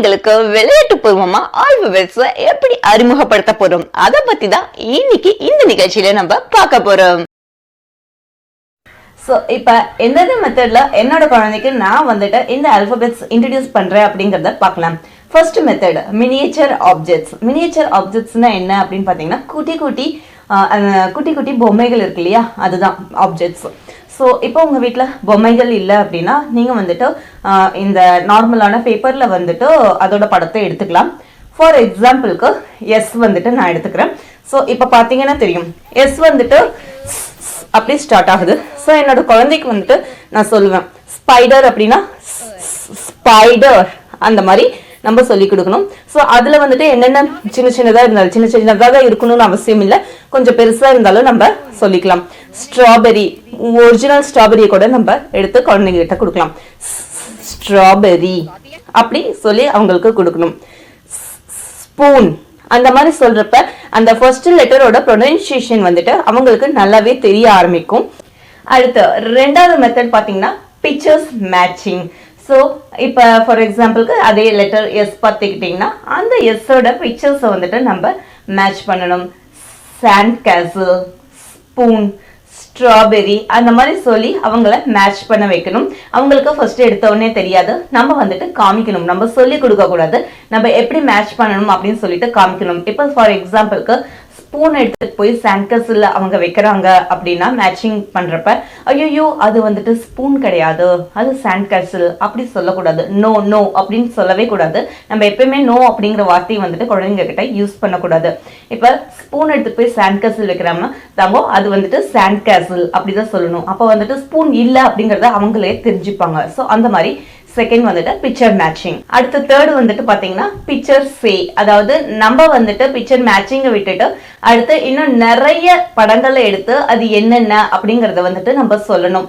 குழந்தைங்களுக்கு விளையாட்டு பூர்வமா ஆல்பபெட்ஸ் எப்படி அறிமுகப்படுத்த போறோம் அத பத்தி தான் இன்னைக்கு இந்த நிகழ்ச்சியில நம்ம பார்க்க போறோம். சோ இப்ப எந்தெந்த மெத்தட்ல என்னோட குழந்தைக்கு நான் வந்துட்டு இந்த ஆல்பபெட்ஸ் இன்ட்ரோடியூஸ் பண்றேன் அப்படிங்கறத பார்க்கலாம். First method miniature objects. Miniature ஆப்ஜெக்ட்ஸ்னா என்ன அப்படின்னு பாத்தீங்கன்னா குட்டி குட்டி பொம்மைகள் இருக்கு இல்லையா, அதுதான் ஆப்ஜெக்ட்ஸ். ஸோ இப்போ உங்கள் வீட்டில் பொம்மைகள் இல்லை அப்படின்னா நீங்கள் வந்துட்டு இந்த நார்மலான பேப்பரில் வந்துட்டு அதோட படத்தை எடுத்துக்கலாம். ஃபார் எக்ஸாம்பிளுக்கு எஸ் வந்துட்டு நான் எடுத்துக்கிறேன். ஸோ இப்போ பார்த்தீங்கன்னா தெரியும் எஸ் வந்துட்டு அப்படி ஸ்டார்ட் ஆகுது. ஸோ என்னோட குழந்தைக்கு வந்துட்டு நான் சொல்லுவேன் ஸ்பைடர் அப்படின்னா ஸ்பைடர் அந்த மாதிரி நம்ம சொல்லி கொடுக்கணும். ஸோ அதில் வந்துட்டு என்னென்ன சின்னதாக இருந்தாலும் சின்னதாக தான் இருக்கணும்னு அவசியம் இல்லை, கொஞ்சம் பெருசாக இருந்தாலும் நம்ம சொல்லிக்கலாம். ஸ்ட்ராபெரி, ஒரிஜினல் ஸ்ட்ராபெரியை கூட நம்ம எடுத்து குழந்தைங்க கிட்ட கொடுக்கலாம். ஸ்ட்ராபெரி அப்படி சொல்லி அவங்களுக்கு கொடுக்கணும். ஸ்பூன் அந்த மாதிரி சொல்றப்ப அந்த ஃபர்ஸ்ட் லெட்டரோட ப்ரொனன்சியேஷன் வந்துட்டு அவங்களுக்கு நல்லாவே தெரிய ஆரம்பிக்கும். அடுத்து ரெண்டாவது மெத்தட் பார்த்தீங்கன்னா பிக்சர்ஸ் மேட்சிங். ஸோ இப்போ ஃபார் எக்ஸாம்பிளுக்கு அதே லெட்டர் எஸ் பார்த்துக்கிட்டிங்கன்னா அந்த எஸ்ஸோட பிக்சர்ஸை வந்துட்டு நம்ம மேட்ச் பண்ணணும். சாண்ட் கேசல், ஸ்பூன், ஸ்ட்ராபெரி அந்த மாதிரி சொல்லி அவங்கள மேட்ச் பண்ண வைக்கணும். அவங்களுக்கு ஃபர்ஸ்ட் எடுத்தோடனே தெரியாது, நம்ம வந்துட்டு காமிக்கணும். நம்ம சொல்லி கொடுக்க கூடாது, நம்ம எப்படி மேட்ச் பண்ணணும் அப்படின்னு சொல்லிட்டு காமிக்கணும். இப்போ ஃபார் எக்ஸாம்பிளுக்கு ஸ்பூன் எடுத்துட்டு போய் சாண்ட்கஸ்ல அவங்க வைக்கிறாங்க அப்படின்னா மேட்சிங் பண்றப்ப ஐயோ அது வந்துட்டு ஸ்பூன் கிடையாது, அது சாண்ட்கஸ்ல் அப்படி சொல்லக்கூடாது. நோ நோ அப்படின்னு சொல்லவே கூடாது. நம்ம எப்பயுமே நோ அப்படிங்கிற வார்த்தையை வந்துட்டு குழந்தைங்க கிட்ட யூஸ் பண்ணக்கூடாது. இப்ப ஸ்பூன் எடுத்துட்டு போய் சாண்ட்கஸ்ல் வைக்கிறாங்கன்னா தாங்கோ அது வந்துட்டு சாண்ட்கஸ்ல் அப்படிதான் சொல்லணும். அப்ப வந்துட்டு ஸ்பூன் இல்லை அப்படிங்கறத அவங்களே தெரிஞ்சுப்பாங்க. ஸோ அந்த மாதிரி செகண்ட் வந்துட்டு பிக்சர் மேட்சிங். அடுத்த தேர்ட் வந்துட்டு பாத்தீங்கன்னா பிக்சர் சே, அதாவது நம்ம வந்துட்டு பிக்சர் மேட்சிங்கை விட்டுட்டு அடுத்து இன்னும் நிறைய படங்களை எடுத்து அது என்னென்ன அப்படிங்கறத வந்துட்டு நம்ம சொல்லணும்.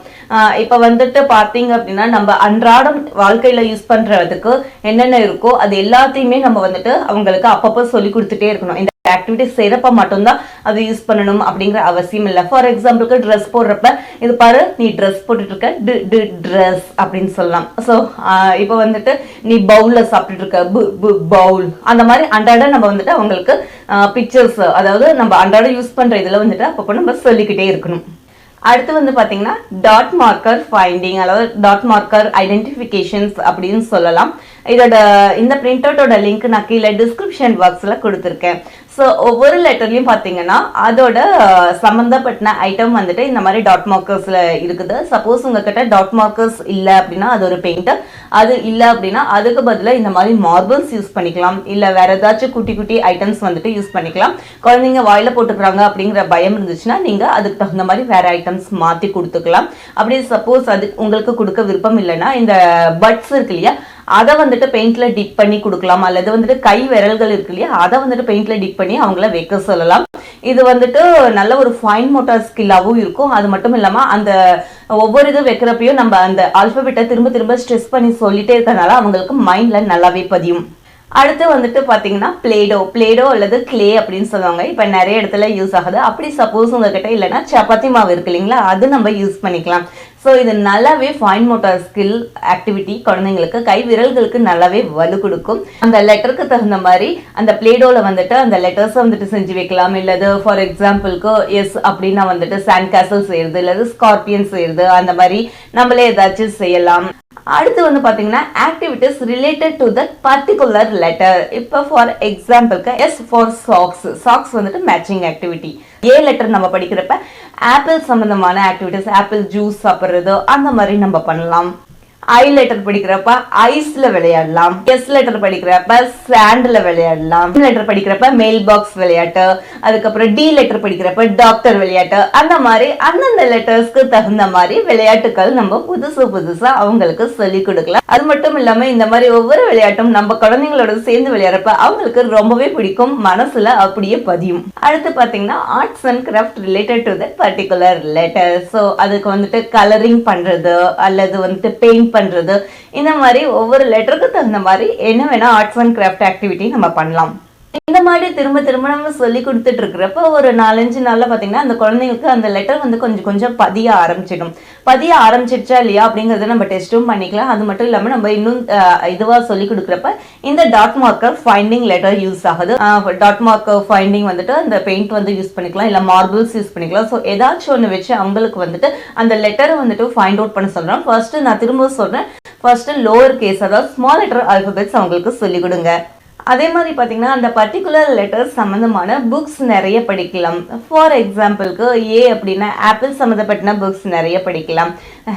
இப்ப வந்துட்டு பாத்தீங்க அப்படின்னா நம்ம அன்றாடம் வாழ்க்கையில யூஸ் பண்றதுக்கு என்னென்ன இருக்கோ அது எல்லாத்தையுமே நம்ம வந்துட்டு அவங்களுக்கு அப்பப்போ சொல்லி கொடுத்துட்டே இருக்கணும். இந்த ஆக்டிவிட்டி செய்யறப்ப மட்டும்தான் அது யூஸ் பண்ணணும் அப்படிங்கிற அவசியம் இல்லை. ஃபார் எக்ஸாம்பிளுக்கு ட்ரெஸ் போடுறப்ப இது பாரு நீ ட்ரெஸ் போட்டுட்டு இருக்க ட்ரெஸ் அப்படின்னு சொல்லலாம். ஸோ இப்போ வந்துட்டு நீ பவுல்ல சாப்பிட்டுட்டு இருக்க பவுல் அந்த மாதிரி அன்றாட நம்ம வந்துட்டு அவங்களுக்கு பிக்சர்ஸ், அதாவது நம்ம அன்றாட யூஸ் பண்ற இதுல வந்துட்டு அப்பப்போ நம்ம சொல்லிக்கிட்டே இருக்கணும். அடுத்து வந்து பாத்தீங்கன்னா டாட் மார்க்கர் ஃபைண்டிங், அதாவது டாட் மார்க்கர் ஐடென்டிஃபிகேஷன்ஸ் அப்படின்னு சொல்லலாம். இதோட இந்த பிரிண்ட் அவுட்டோட லிங்க் நான் கீழே டிஸ்கிரிப்ஷன் பாக்ஸ்ல கொடுத்துருக்கேன். ஸோ ஒவ்வொரு லெட்டர்லையும் பார்த்தீங்கன்னா அதோட சம்மந்தப்பட்ட ஐட்டம் வந்துட்டு இந்த மாதிரி டாட் மார்க்கர்ஸ்ல இருக்குது. சப்போஸ் உங்ககிட்ட டாட் மார்க்கர்ஸ் இல்லை அப்படின்னா அது ஒரு பெயிண்டர், அது இல்லை அப்படின்னா அதுக்கு பதிலாக இந்த மாதிரி மார்பிள்ஸ் யூஸ் பண்ணிக்கலாம், இல்லை வேற ஏதாச்சும் குட்டி குட்டி ஐட்டம்ஸ் வந்துட்டு யூஸ் பண்ணிக்கலாம். குழந்தைங்க வாயில போட்டுக்கிறாங்க அப்படிங்கிற பயம் இருந்துச்சுன்னா நீங்க அதுக்கு தகுந்த மாதிரி வேற ஐட்டம்ஸ் மாற்றி கொடுத்துக்கலாம். அப்படி சப்போஸ் அது உங்களுக்கு கொடுக்க விருப்பம் இல்லைன்னா இந்த பட்ஸ் இருக்கு இல்லையா, அதை வந்துட்டு பெயிண்ட்ல டிப் பண்ணி கொடுக்கலாம். அல்லது வந்துட்டு கை விரல்கள் இருக்கு இல்லையா, அதை வந்துட்டு பெயிண்ட்ல டிப் பண்ணி அவங்கள வைக்க சொல்லலாம். இது வந்துட்டு நல்ல ஒரு ஃபைன் மோட்டார் ஸ்கில்லாவும் இருக்கும். அது மட்டும் இல்லாம அந்த ஒவ்வொரு இது வைக்கிறப்பையும் நம்ம அந்த ஆல்பபெட்டை திரும்ப திரும்ப ஸ்ட்ரெஸ் பண்ணி சொல்லிட்டே இருக்கறனால அவங்களுக்கு மைண்ட்ல நல்லாவே பதியும். அடுத்து வந்துட்டு பாத்தீங்கன்னா பிளேடோ அல்லது கிளே அப்படின்னு சொல்லுவாங்க. இப்ப நிறைய இடத்துல யூஸ் ஆகுது. அப்படி சப்போஸ் உங்ககிட்ட இல்லைன்னா சப்பாத்தி மாவு இருக்கு இல்லைங்களா, அது நம்ம யூஸ் பண்ணிக்கலாம். ஸோ இது நல்லாவே ஃபைன் மோட்டார் ஸ்கில் ஆக்டிவிட்டி, குழந்தைங்களுக்கு கை விரல்களுக்கு நல்லாவே வலு கொடுக்கும். அந்த லெட்டருக்கு தகுந்த மாதிரி அந்த பிளேடோல வந்துட்டு அந்த லெட்டர்ஸை வந்துட்டு செஞ்சு வைக்கலாம். இல்லது ஃபார் எக்ஸாம்பிளுக்கு எஸ் அப்படின்னா வந்துட்டு சாண்ட் கேசல் செய்யறது, இல்லது ஸ்கார்பியன் செய்யறது, அந்த மாதிரி நம்மளே ஏதாச்சும் செய்யலாம். அடுத்து வந்து பாத்தீங்கன்னா activities related to the particular letter. இப்போ ஃபார் எக்ஸாம்பிளுக்கு எஸ் ஃபார் சாக்ஸ் வந்துட்டு மேட்சிங் ஆக்டிவிட்டி. ஏ லெட்டர் நம்ம படிக்கிறப்ப ஆப்பிள் சம்பந்தமான ஆக்டிவிட்டிஸ், ஆப்பிள் ஜூஸ் சாப்பிட்றது அந்த மாதிரி நம்ம பண்ணலாம். ஐ லெட்டர் படிக்கிறப்ப ஐஸ்ல விளையாடலாம். எஸ் லெட்டர் படிக்கிறப்ப சாண்ட்ல விளையாடலாம். லெட்டர் படிக்கிறப்ப மெயில் பாக்ஸ் விளையாட்டு, அதுக்கப்புறம் டி லெட்டர் படிக்கிறப்ப டாக்டர் விளையாட்டு, அந்த மாதிரி அந்தந்த லெட்டர்ஸ்க்கு தகுந்த மாதிரி விளையாட்டுகள் நம்ம புதுசா அவங்களுக்கு சொல்லி கொடுக்கலாம். அது மட்டும் இல்லாம இந்த மாதிரி ஒவ்வொரு விளையாட்டும் நம்ம குழந்தைங்களோட சேர்ந்து விளையாடுறப்ப அவங்களுக்கு ரொம்பவே பிடிக்கும், மனசுல அப்படியே பதியும். அடுத்து பாத்தீங்கன்னா arts and craft related to the particular letter. So அதுக்கு வந்துட்டு கலரிங் பண்றது அல்லது வந்துட்டு பெயிண்ட் பண்றது, இந்த மாதிரி ஒவ்வொரு லெட்டருக்கு தகுந்த மாதிரி என்ன வேணா ஆர்ட்ஸ் அண்ட் கிராஃப்ட் ஆக்டிவிட்டி நம்ம பண்ணலாம். இந்த மாதிரி திரும்ப திரும்ப நம்ம சொல்லி கொடுத்துட்டு இருக்கிறப்ப ஒரு 4-5 நாள்ல பாத்தீங்கன்னா அந்த குழந்தைங்களுக்கு அந்த லெட்டர் வந்து கொஞ்சம் கொஞ்சம் பதிய ஆரம்பிச்சிடுச்சா இல்லையா அப்படிங்கறத நம்ம டெஸ்டும் பண்ணிக்கலாம். அது மட்டும் இல்லாம நம்ம இன்னும் இதுவா சொல்லி கொடுக்குறப்ப இந்த dot marker finding letter use ஆகுது. டாட் மார்க்கர் ஃபைண்டிங் வந்துட்டு அந்த பெயிண்ட் வந்து யூஸ் பண்ணிக்கலாம், இல்ல மார்பிள்ஸ் யூஸ் பண்ணிக்கலாம். ஸோ ஏதாச்சும் ஒன்று வச்சு அவங்களுக்கு வந்துட்டு அந்த லெட்டரை வந்துட்டு ஃபைண்ட் அவுட் பண்ண சொல்றேன். ஃபர்ஸ்ட் நான் திரும்ப சொல்றேன், ஃபர்ஸ்ட் லோவர் கேஸ் அதாவது ஸ்மால் லெட்டர் ஆல்பபெட்ஸ் அவங்களுக்கு சொல்லிக் கொடுங்க. அதே மாதிரி பார்த்தீங்கன்னா அந்த பர்டிகுலர் லெட்டர்ஸ் சம்மந்தமான புக்ஸ் நிறைய படிக்கலாம். ஃபார் எக்ஸாம்பிளுக்கு ஏ அப்படின்னா ஆப்பிள் சம்மந்தப்பட்ட புக்ஸ் நிறைய படிக்கலாம்.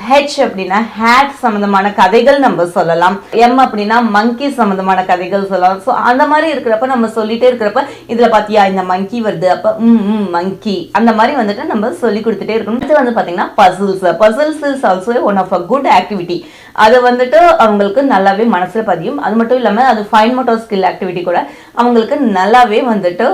ஹெச் அப்படின்னா ஹேட் சம்மந்தமான கதைகள் நம்ம சொல்லலாம். எம் அப்படின்னா மங்கி சம்மந்தமான கதைகள் சொல்லலாம். ஸோ அந்த மாதிரி இருக்கிறப்ப நம்ம சொல்லிட்டே இருக்கிறப்ப இதுல பாத்தியா இந்த மங்கி வருது, அப்ப மங்கி அந்த மாதிரி வந்துட்டு நம்ம சொல்லி கொடுத்துட்டே இருக்கணும். இது வந்து பாத்தீங்கன்னா puzzles is also one of a good activity. அதை வந்துட்டு அவங்களுக்கு நல்லாவே மனசுல பதியும். அது மட்டும் இல்லாம அது ஃபைன் மோட்டார் ஸ்கில் ஆக்டிவிட்டி கூட அவங்களுக்கு நல்லாவே வந்துட்டு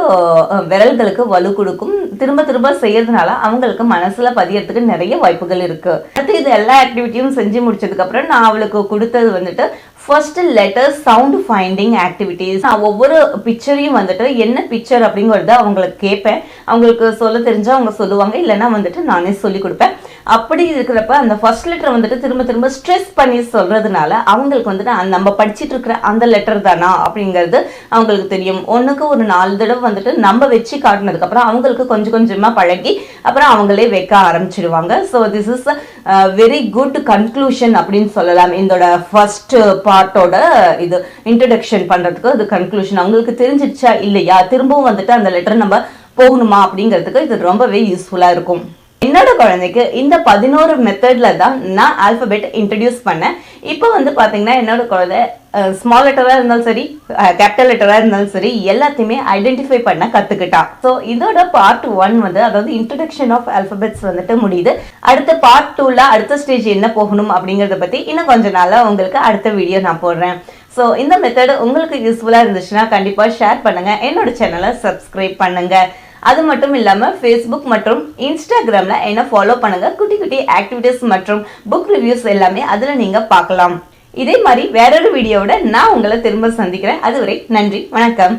விரல்களுக்கு வலு கொடுக்கும். திரும்ப திரும்ப செய்யறதுனால அவங்களுக்கு மனசுல பதியறதுக்கு நிறைய வாய்ப்புகள் இருக்கு. அடுத்து இது எல்லா ஆக்டிவிட்டியும் செஞ்சு முடிச்சதுக்கு அப்புறம் நான் அவளுக்கு கொடுத்தது வந்துட்டு first letter sound finding activities. நான் ஒவ்வொரு பிக்சரையும் வந்துட்டு என்ன பிக்சர் அப்படிங்கறத அவங்களுக்கு கேட்பேன். அவங்களுக்கு சொல்ல தெரிஞ்சா அவங்க சொல்லுவாங்க, இல்லைன்னா வந்துட்டு நானே சொல்லி கொடுப்பேன். அப்படி இருக்கிறப்ப அந்த ஃபர்ஸ்ட் லெட்டர் வந்துட்டு திரும்ப திரும்ப ஸ்ட்ரெஸ் பண்ணி சொல்றதுனால அவங்களுக்கு வந்துட்டு நம்ம படிச்சுட்டு இருக்கிற அந்த லெட்டர் தானா அப்படிங்கிறது அவங்களுக்கு தெரியும். ஒண்ணுக்கு ஒரு 4 தடவை வந்துட்டு நம்ம வச்சு காட்டினதுக்கு அப்புறம் அவங்களுக்கு கொஞ்சம் கொஞ்சமா பழகி அப்புறம் அவங்களே வைக்க ஆரம்பிச்சிடுவாங்க. So this is very good conclusion அப்படின்னு சொல்லலாம். இதோட ஃபர்ஸ்ட் பார்ட்டோட இது இன்ட்ரடக்ஷன் பண்றதுக்கு இது கன்க்ளூஷன். அவங்களுக்கு தெரிஞ்சிடுச்சா இல்லையா, திரும்பவும் வந்துட்டு அந்த லெட்டர் நம்ம போகணுமா அப்படிங்கிறதுக்கு இது ரொம்பவே யூஸ்ஃபுல்லா இருக்கும். என்னோட குழந்தைக்கு இந்த 11 மெத்தட்ல தான் நான் ஆல்பபெட் இன்ட்ரடியூஸ் பண்ணேன். இப்போ வந்து பாத்தீங்கன்னா என்னோட குழந்தை ஸ்மால் லெட்டரா இருந்தாலும் சரி, கேபிட்டல் லெட்டரா இருந்தாலும் சரி, எல்லாத்தையுமே ஐடென்டிஃபை பண்ண கத்துக்கிட்டா. ஸோ இதோட பார்ட் 1 வந்து அதாவது இன்ட்ரடக்ஷன் ஆஃப் ஆல்பபெட்ஸ் வந்துட்டு முடியுது. அடுத்த பார்ட் 2ல அடுத்த ஸ்டேஜ் என்ன போகணும் அப்படிங்கறத பத்தி இன்னும் கொஞ்ச நாள்ல உங்களுக்கு அடுத்த வீடியோ நான் போடுறேன். ஸோ இந்த மெத்தட் உங்களுக்கு யூஸ்ஃபுல்லா இருந்துச்சுன்னா கண்டிப்பா ஷேர் பண்ணுங்க, என்னோட சேனலை சப்ஸ்கிரைப் பண்ணுங்க. அது மட்டும் இல்லாம Facebook மற்றும் Instagramல என்ன ஃபாலோ பண்ணுங்க. குட்டி குட்டி ஆக்டிவிட்டிஸ் மற்றும் புக் ரிவ்யூஸ் எல்லாமே அதுல நீங்க பார்க்கலாம். இதே மாதிரி வேறொரு வீடியோவோட நான் உங்களை திரும்ப சந்திக்கிறேன். அதுவரை நன்றி, வணக்கம்.